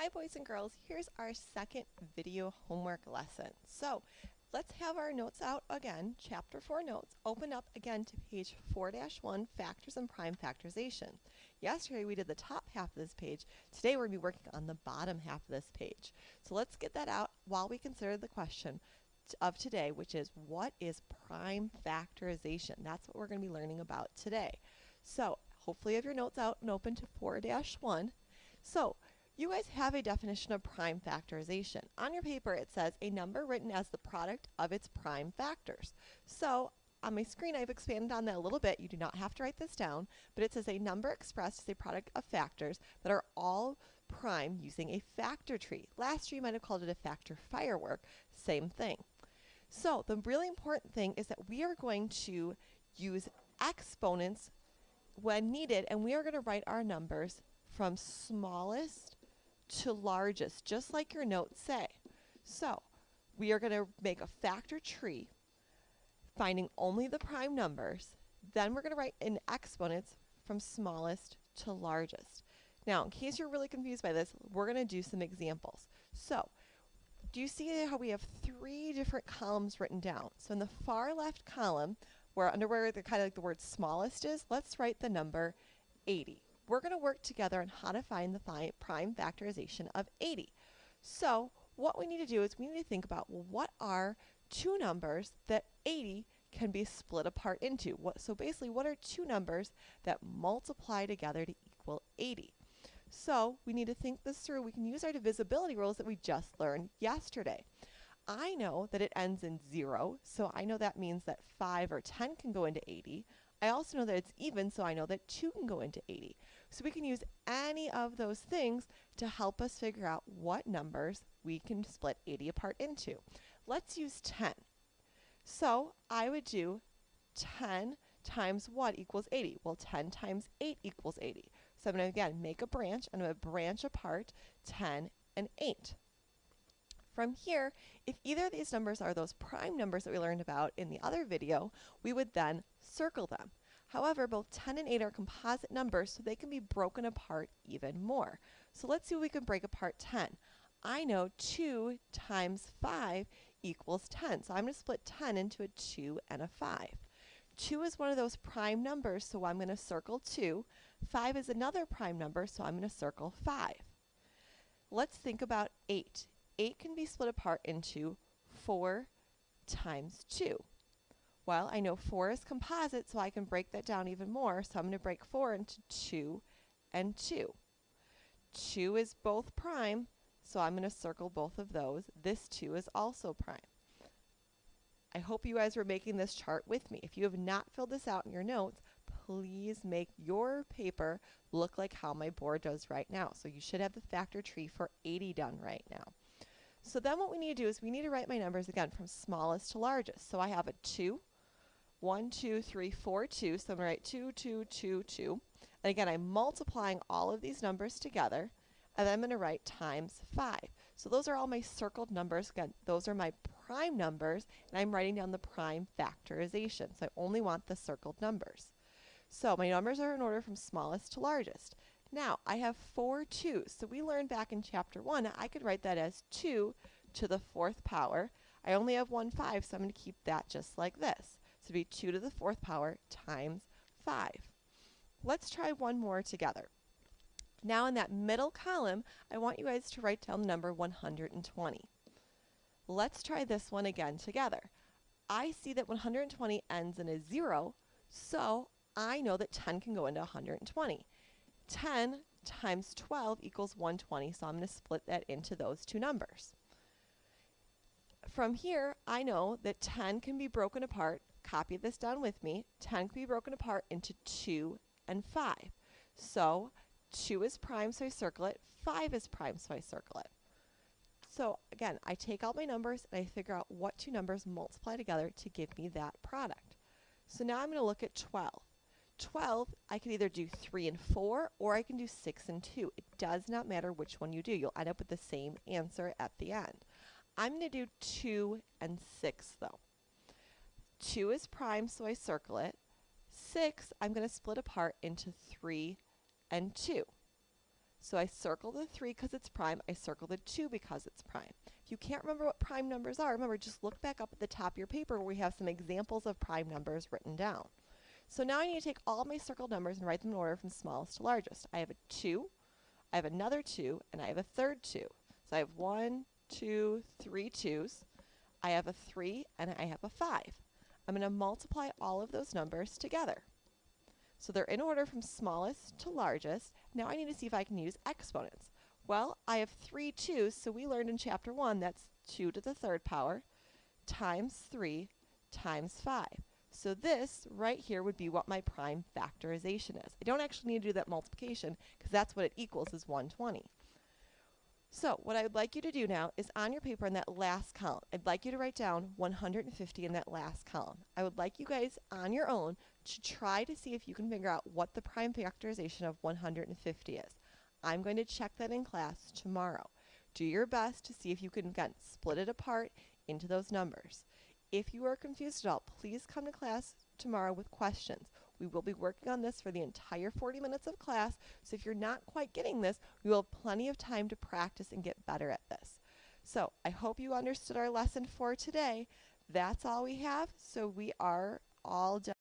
Hi boys and girls, here's our second video homework lesson. So let's have our notes out again, chapter 4 notes, open up again to page 4-1, factors and prime factorization. Yesterday we did the top half of this page, today we're going to be working on the bottom half of this page. So let's get that out while we consider the question of today, which is what is prime factorization? That's what we're going to be learning about today. So hopefully you have your notes out and open to 4-1. So you guys have a definition of prime factorization. On your paper it says a number written as the product of its prime factors. So on my screen I've expanded on that a little bit. You do not have to write this down, but it says a number expressed as a product of factors that are all prime using a factor tree. Last year you might have called it a factor firework, same thing. So the really important thing is that we are going to use exponents when needed, and we are going to write our numbers from smallest to largest, just like your notes say. So we are going to make a factor tree, finding only the prime numbers. Then we're going to write in exponents from smallest to largest. Now, in case you're really confused by this, we're going to do some examples. So do you see how we have three different columns written down? So in the far left column, where the kind of like the word smallest is, let's write the number 80. We're going to work together on how to find the prime factorization of 80. So what we need to do is we need to think about, well, what are two numbers that 80 can be split apart into? So basically, what are two numbers that multiply together to equal 80? So we need to think this through. We can use our divisibility rules that we just learned yesterday. I know that it ends in 0, so I know that means that 5 or 10 can go into 80. I also know that it's even, so I know that 2 can go into 80. So we can use any of those things to help us figure out what numbers we can split 80 apart into. Let's use 10. So I would do 10 times what equals 80? Well, 10 times 8 equals 80. So I'm going to, again, make a branch. I'm going to branch apart 10 and 8. From here, if either of these numbers are those prime numbers that we learned about in the other video, we would then circle them. However, both 10 and 8 are composite numbers, so they can be broken apart even more. So let's see if we can break apart 10. I know 2 times 5 equals 10, so I'm going to split 10 into a 2 and a 5. 2 is one of those prime numbers, so I'm going to circle 2. 5 is another prime number, so I'm going to circle 5. Let's think about 8. 8 can be split apart into 4 times 2. Well, I know 4 is composite, so I can break that down even more. So I'm going to break 4 into 2 and 2. 2 is both prime, so I'm going to circle both of those. This 2 is also prime. I hope you guys were making this chart with me. If you have not filled this out in your notes, please make your paper look like how my board does right now. So you should have the factor tree for 80 done right now. So then what we need to do is we need to write my numbers again from smallest to largest. So I have a 2, 1, 2, 3, 4, 2. So I'm going to write 2, 2, 2, 2. And again, I'm multiplying all of these numbers together. And then I'm going to write times 5. So those are all my circled numbers. Again, those are my prime numbers. And I'm writing down the prime factorization. So I only want the circled numbers. So my numbers are in order from smallest to largest. Now, I have 4 2's. So we learned back in chapter 1, I could write that as 2 to the 4th power. I only have 1 5, so I'm going to keep that just like this. So it'd be 2 to the 4th power times 5. Let's try one more together. Now in that middle column, I want you guys to write down the number 120. Let's try this one again together. I see that 120 ends in a 0, so I know that 10 can go into 120. 10 times 12 equals 120, so I'm going to split that into those two numbers. From here, I know that 10 can be broken apart. Copy this down with me. 10 can be broken apart into 2 and 5. So 2 is prime, so I circle it. 5 is prime, so I circle it. So again, I take all my numbers and I figure out what two numbers multiply together to give me that product. So now I'm going to look at 12. 12, I can either do 3 and 4, or I can do 6 and 2. It does not matter which one you do. You'll end up with the same answer at the end. I'm going to do 2 and 6, though. 2 is prime, so I circle it. 6, I'm going to split apart into 3 and 2. So I circle the 3 because it's prime. I circle the 2 because it's prime. If you can't remember what prime numbers are, remember, just look back up at the top of your paper where we have some examples of prime numbers written down. So now I need to take all my circled numbers and write them in order from smallest to largest. I have a 2, I have another 2, and I have a third 2. So I have 1, 2, 3 2s. I have a 3, and I have a 5. I'm going to multiply all of those numbers together. So they're in order from smallest to largest. Now I need to see if I can use exponents. Well, I have 3 2s, so we learned in chapter 1 that's 2 to the third power times 3 times 5. So this right here would be what my prime factorization is. I don't actually need to do that multiplication because that's what it equals, is 120. So what I would like you to do now is on your paper in that last column, I'd like you to write down 150 in that last column. I would like you guys on your own to try to see if you can figure out what the prime factorization of 150 is. I'm going to check that in class tomorrow. Do your best to see if you can, again, split it apart into those numbers. If you are confused at all, please come to class tomorrow with questions. We will be working on this for the entire 40 minutes of class, so if you're not quite getting this, we will have plenty of time to practice and get better at this. So I hope you understood our lesson for today. That's all we have, so we are all done.